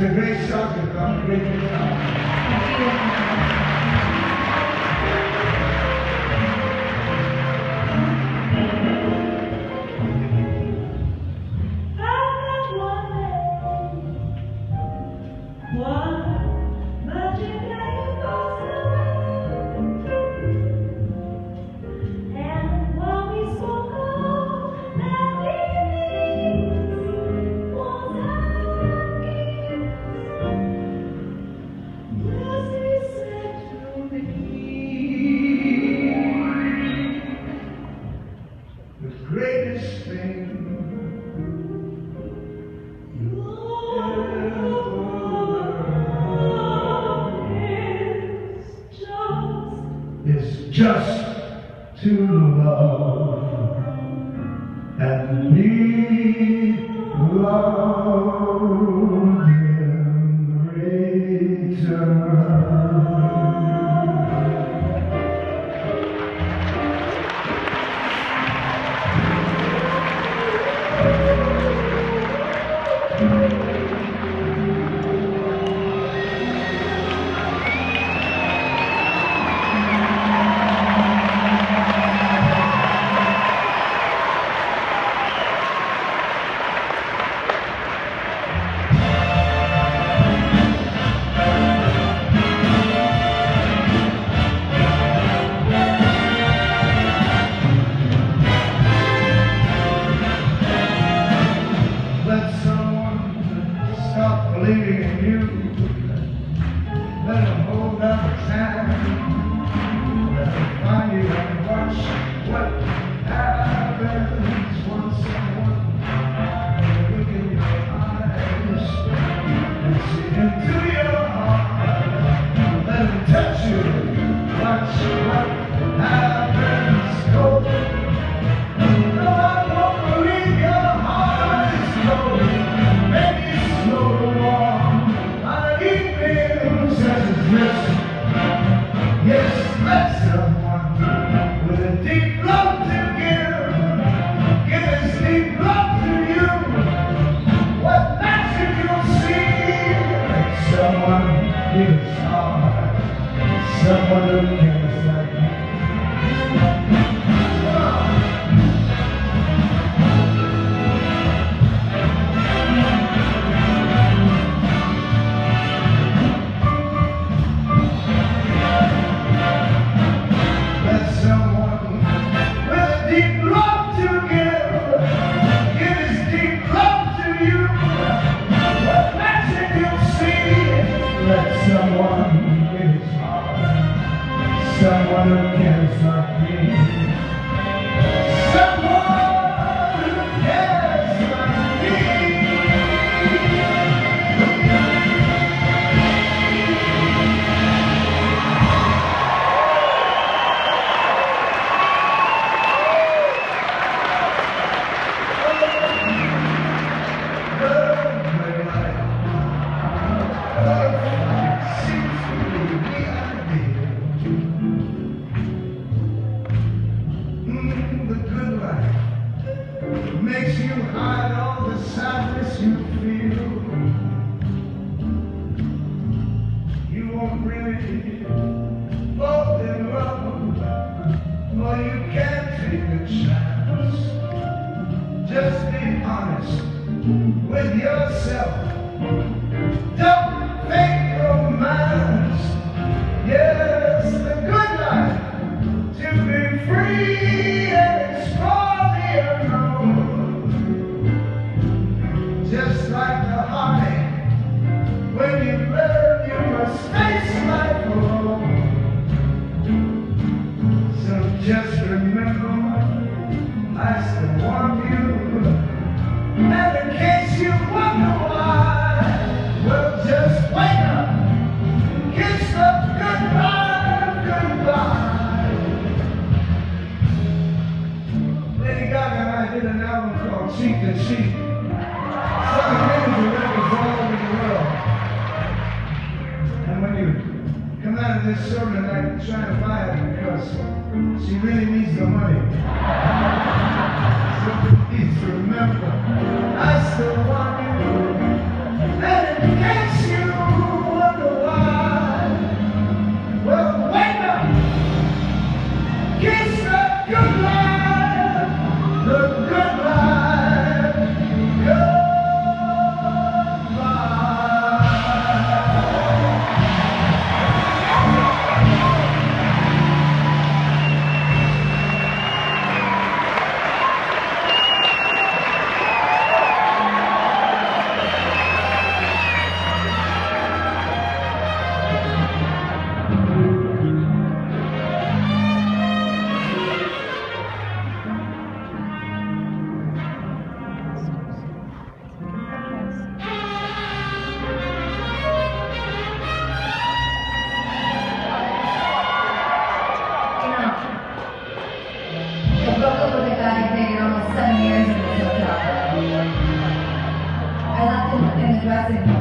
a great subject on a great guitar. Greatest thing you ever is just to love and be loved in return. Stop believing in you. Let them hold up his hand. Let them find you and watch what happens when someone look in your eyes and see into your heart. Let them touch you. Watch what happens. Go. No, I won't believe your heart is cold. Yes, let someone with a deep love to give his deep love to you. What magic you'll see, like someone give his heart, someone who cares like me. Someone in his heart, someone who cares like me, someone who cares like me. Makes you hide all the sadness you feel. You won't really fall in love, or you can't take a chance. Just be honest with yourself. Don't fake romance. Yes, the good life to be free and explore the unknown. Just like the heartache, when you learn you must face life alone. So just remember, I still want you. And in case you wonder why, well, just wake up, kiss the goodbye. Lady Gaga and I did an album called Cheek to Cheek. Selling millions of records all over the world. And when you come out of this show tonight, try to buy it because she really needs the money. So please remember, I still want you. And in case Gracias.